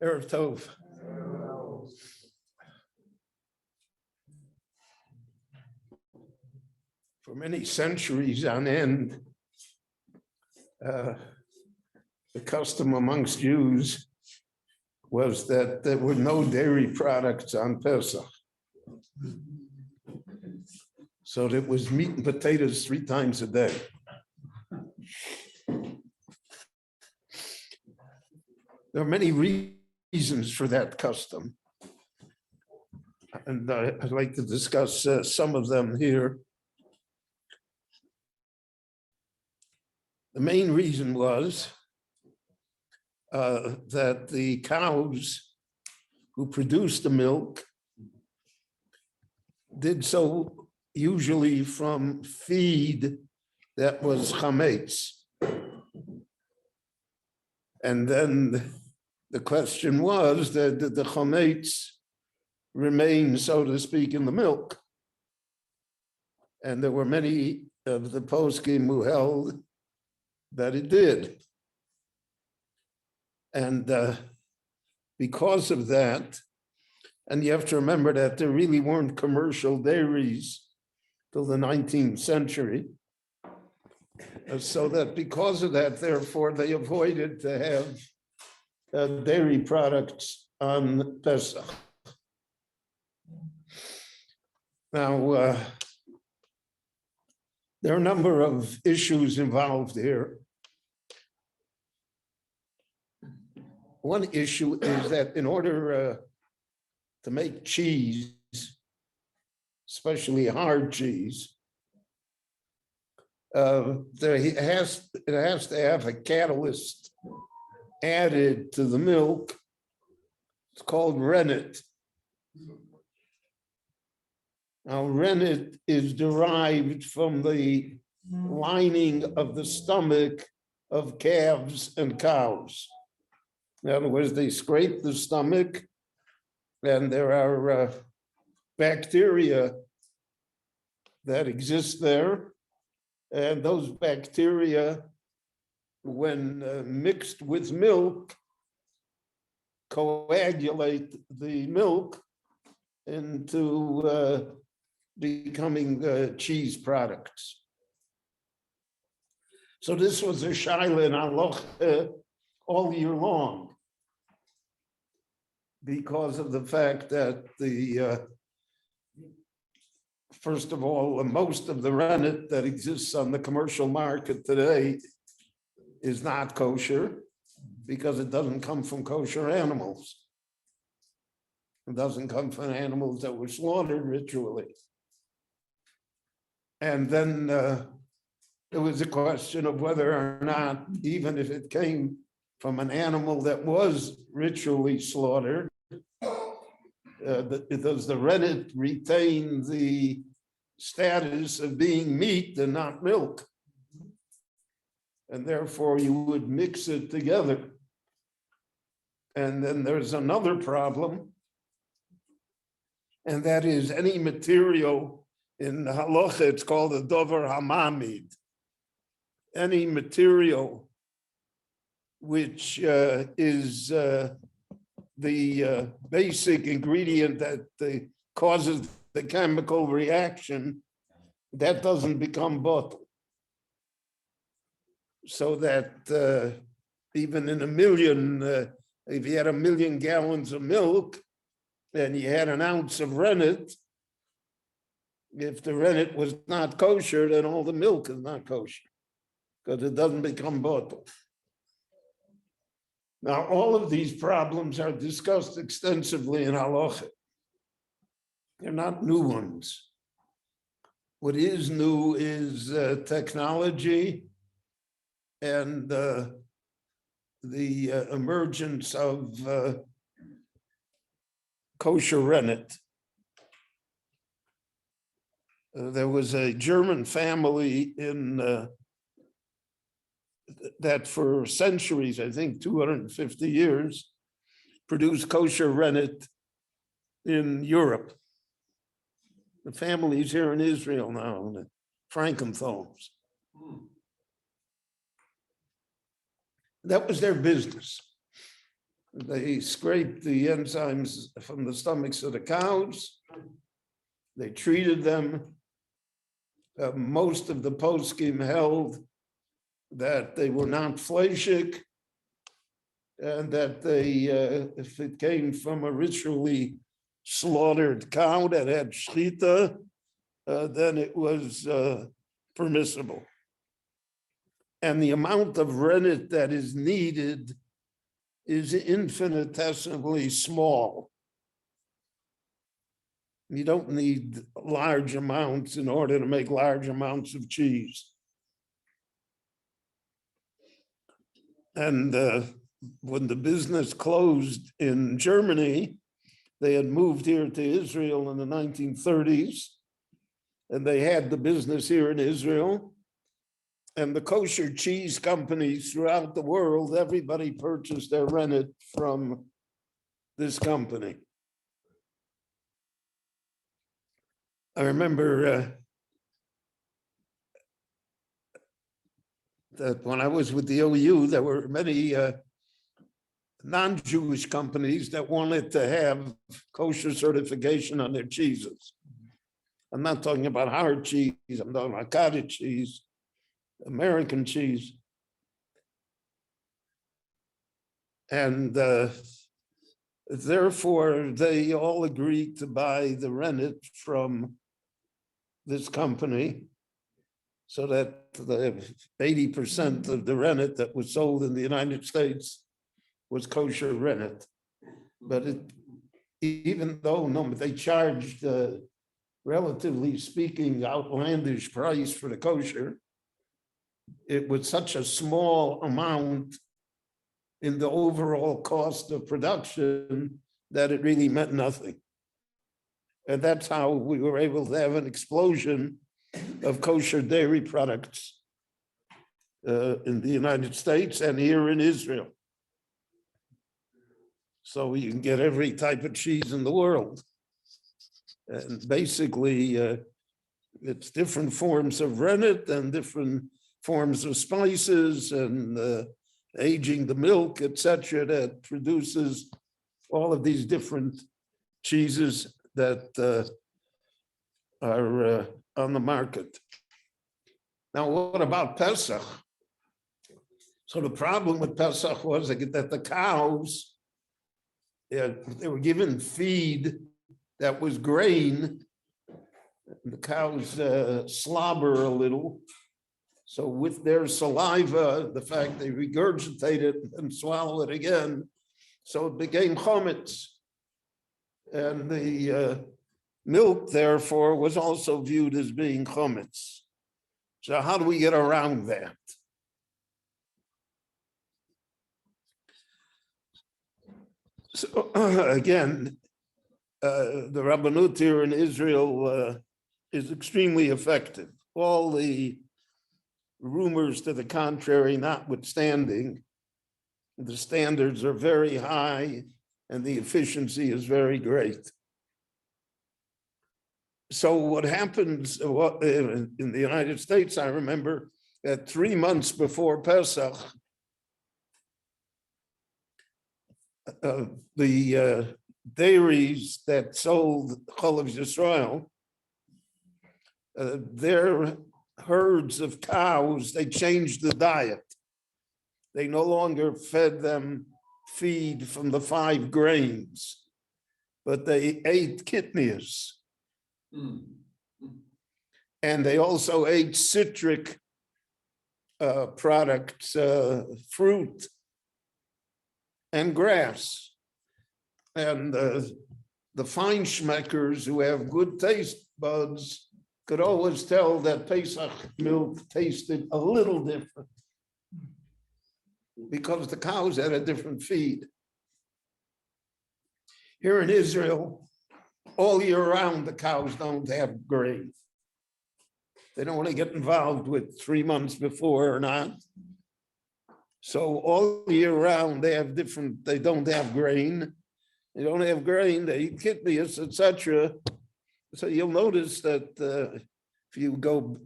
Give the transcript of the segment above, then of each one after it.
Erev Tov. For many centuries on end, the custom amongst Jews was that there were no dairy products on Pesach. So it was meat and potatoes 3 times a day. There are many reasons for that custom. And I'd like to discuss some of them here. The main reason was that the cows who produced the milk did so usually from feed that was chametz. And then the question was that did the chametz remain, so to speak, in the milk? And there were many of the poskim who held that it did. And because of that, and you have to remember that there really weren't commercial dairies till the 19th century. So that because of that, therefore, they avoided to have dairy products on Pesach. Now, there are a number of issues involved here. One issue is that in order to make cheese, especially hard cheese, it has to have a catalyst added to the milk. It's called rennet. Now, rennet is derived from the lining of the stomach of calves and cows. In other words, they scrape the stomach, and there are bacteria that exist there. And those bacteria, when mixed with milk, coagulate the milk into becoming cheese products. So this was a shaila in halacha all year long, because of the fact that first of all, most of the rennet that exists on the commercial market today is not kosher because it doesn't come from kosher animals. It doesn't come from animals that were slaughtered ritually. And then there was a question of whether or not, even if it came from an animal that was ritually slaughtered, does the rennet retain the status of being meat and not milk? And therefore you would mix it together. And then there's another problem, and that is any material in halacha, it's called a dover hamamid. Any material which is the basic ingredient that causes the chemical reaction, that doesn't become bottled. So that even in a million, if you had 1 million gallons of milk and you had an ounce of rennet, if the rennet was not kosher, then all the milk is not kosher because it doesn't become bottled. Now, all of these problems are discussed extensively in halacha. They're not new ones. What is new is technology and the emergence of kosher rennet. There was a German family in that for centuries, I think 250 years, produced kosher rennet in Europe. The family's here in Israel now, the Frankenthals. That was their business. They scraped the enzymes from the stomachs of the cows. They treated them. Most of the poskim held that they were not fleishik, and that they, if it came from a ritually slaughtered cow that had shchita, then it was permissible. And the amount of rennet that is needed is infinitesimally small. You don't need large amounts in order to make large amounts of cheese. And when the business closed in Germany, they had moved here to Israel in the 1930s, and they had the business here in Israel. And the kosher cheese companies throughout the world, everybody purchased their rennet from this company. I remember that when I was with the OU, there were many non-Jewish companies that wanted to have kosher certification on their cheeses. I'm not talking about hard cheese, I'm talking about cottage cheese, American cheese. And therefore, they all agreed to buy the rennet from this company, so that the 80% of the rennet that was sold in the United States was kosher rennet. But even though they charged, relatively speaking, outlandish price for the kosher, it was such a small amount in the overall cost of production that it really meant nothing. And that's how we were able to have an explosion of kosher dairy products in the United States and here in Israel. So you can get every type of cheese in the world. And basically, it's different forms of rennet and different forms of spices and aging the milk, etc., that produces all of these different cheeses that are on the market. Now, what about Pesach? So the problem with Pesach was that the cows, they were given feed that was grain. The cows slobber a little. So with their saliva, the fact they regurgitate it and swallow it again, so it became chametz. And the milk, therefore, was also viewed as being chametz. So how do we get around that? So again, the Rabbanut here in Israel is extremely effective. All the rumors to the contrary notwithstanding, the standards are very high and the efficiency is very great. So what happens in the United States, I remember that 3 months before Pesach, the dairies that sold Chalav Yisrael, their herds of cows, they changed the diet. They no longer fed them feed from the 5 grains, but they ate kidneys. And they also ate citric products, fruit and grass. And the feinschmeckers who have good taste buds could always tell that Pesach milk tasted a little different because the cows had a different feed. Here in Israel, all year round, the cows don't have grain. They don't want to get involved with 3 months before or not. So all year round, they don't have grain. They don't have grain, they eat kidneys, etc. So you'll notice that if you go,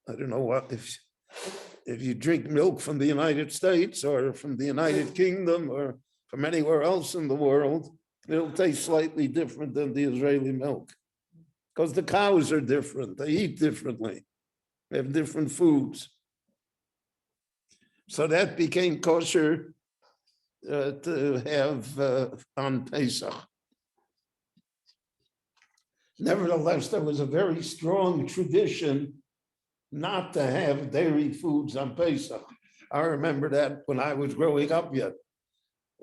I don't know what, if you drink milk from the United States or from the United Kingdom or from anywhere else in the world, it'll taste slightly different than the Israeli milk. Because the cows are different, they eat differently, they have different foods. So that became kosher to have on Pesach. Nevertheless, there was a very strong tradition not to have dairy foods on Pesach. I remember that when I was growing up yet.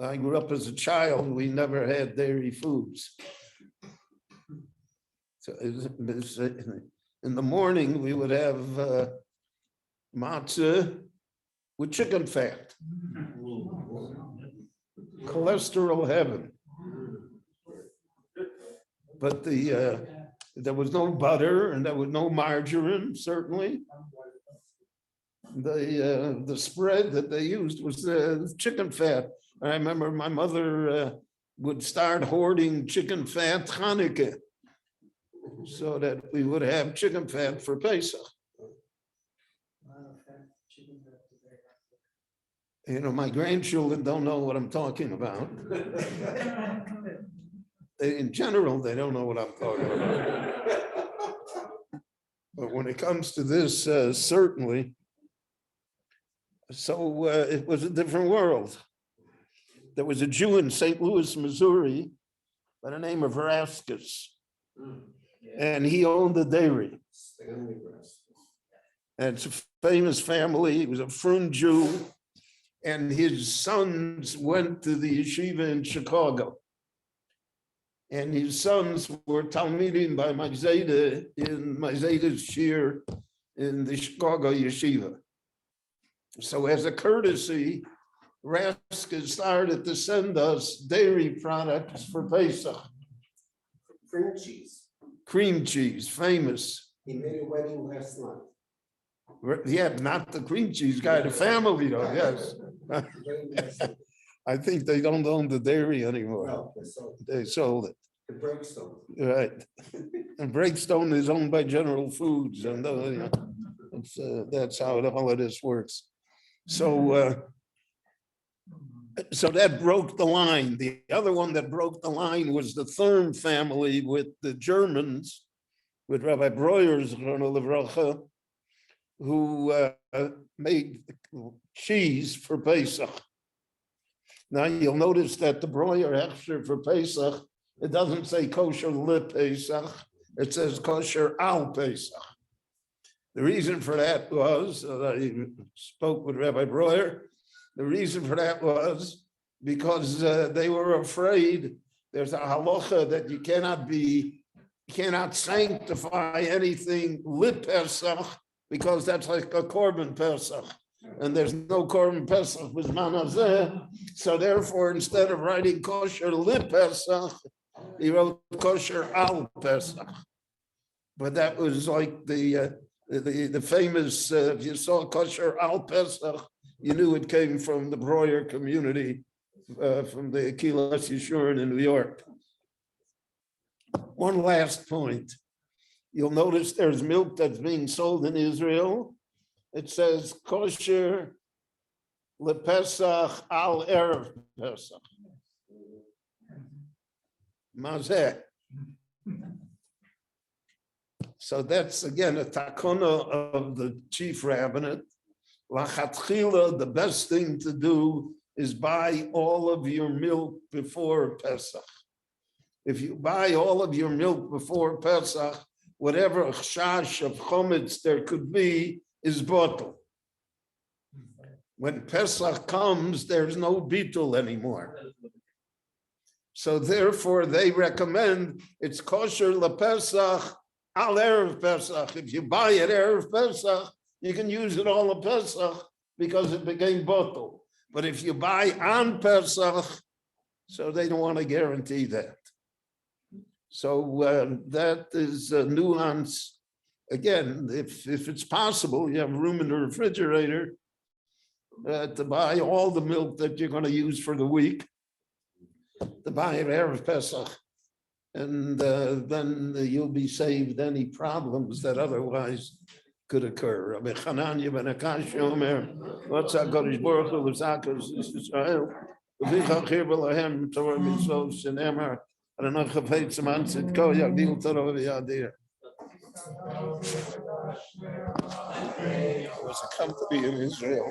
I grew up as a child, we never had dairy foods. So in the morning, we would have matzah with chicken fat. Cholesterol heaven. But there was no butter and there was no margarine, certainly. The spread that they used was chicken fat. I remember my mother would start hoarding chicken fat Hanukkah so that we would have chicken fat for Pesach. You know, my grandchildren don't know what I'm talking about. In general, they don't know what I'm talking about. But when it comes to this, certainly. So it was a different world. There was a Jew in St. Louis, Missouri, by the name of Raskus. And he owned a dairy. And it's a famous family. He was a frum Jew. And his sons went to the yeshiva in Chicago. And his sons were Talmidim by Maizeda in Maizeda Shiur in the Chicago yeshiva. So as a courtesy, Raskus started to send us dairy products for Pesach. Cream cheese. Cream cheese, famous. He made a wedding last night. Yeah, not the cream cheese guy, the family though, yes. I think they don't own the dairy anymore. No, They sold it. the Breakstone. Right. And Breakstone is owned by General Foods, and that's how all of this works. So, so that broke the line. The other one that broke the line was the Thurm family with the Germans, with Rabbi Breuer's Levracha, who made cheese for Pesach. Now you'll notice that the Breuer extra for Pesach, it doesn't say kosher le Pesach, it says kosher al Pesach. The reason for that was, I spoke with Rabbi Breuer, the reason for that was because they were afraid there's a halacha that you cannot sanctify anything le Pesach, because that's like a korban Pesach. And there's no korban Pesach with manazeh. So therefore, instead of writing kosher le Pesach, he wrote kosher al Pesach. But that was like the famous, if you saw kosher al Pesach, you knew it came from the Breuer community, from the Kilas Yeshurun in New York. One last point. You'll notice there's milk that's being sold in Israel. It says kosher le Pesach al Erev Pesach. Mazeh. So that's again a takona of the chief rabbinate. Lachatchila, the best thing to do is buy all of your milk before Pesach. If you buy all of your milk before Pesach, whatever chash of chometz there could be is bottled. When Pesach comes, there's no bitul anymore. So therefore, they recommend it's kosher lePesach al Erev Pesach. If you buy it Erev Pesach, you can use it all of Pesach because it became bottled. But if you buy on Pesach, so they don't want to guarantee that. So that is a nuance. Again, if it's possible, you have room in the refrigerator to buy all the milk that you're going to use for the week, to buy it Erev Pesach, and then you'll be saved any problems that otherwise could occur. Rabbi Chananya ben Akash Omer, what's HaKadosh Baruch Hu l'Zakos Israel? וביכם חיר בלהם תורה מצוות שנאמר, אדוני חפץ למען צדקו יגדיל תורה ויאדיר. There was a company in Israel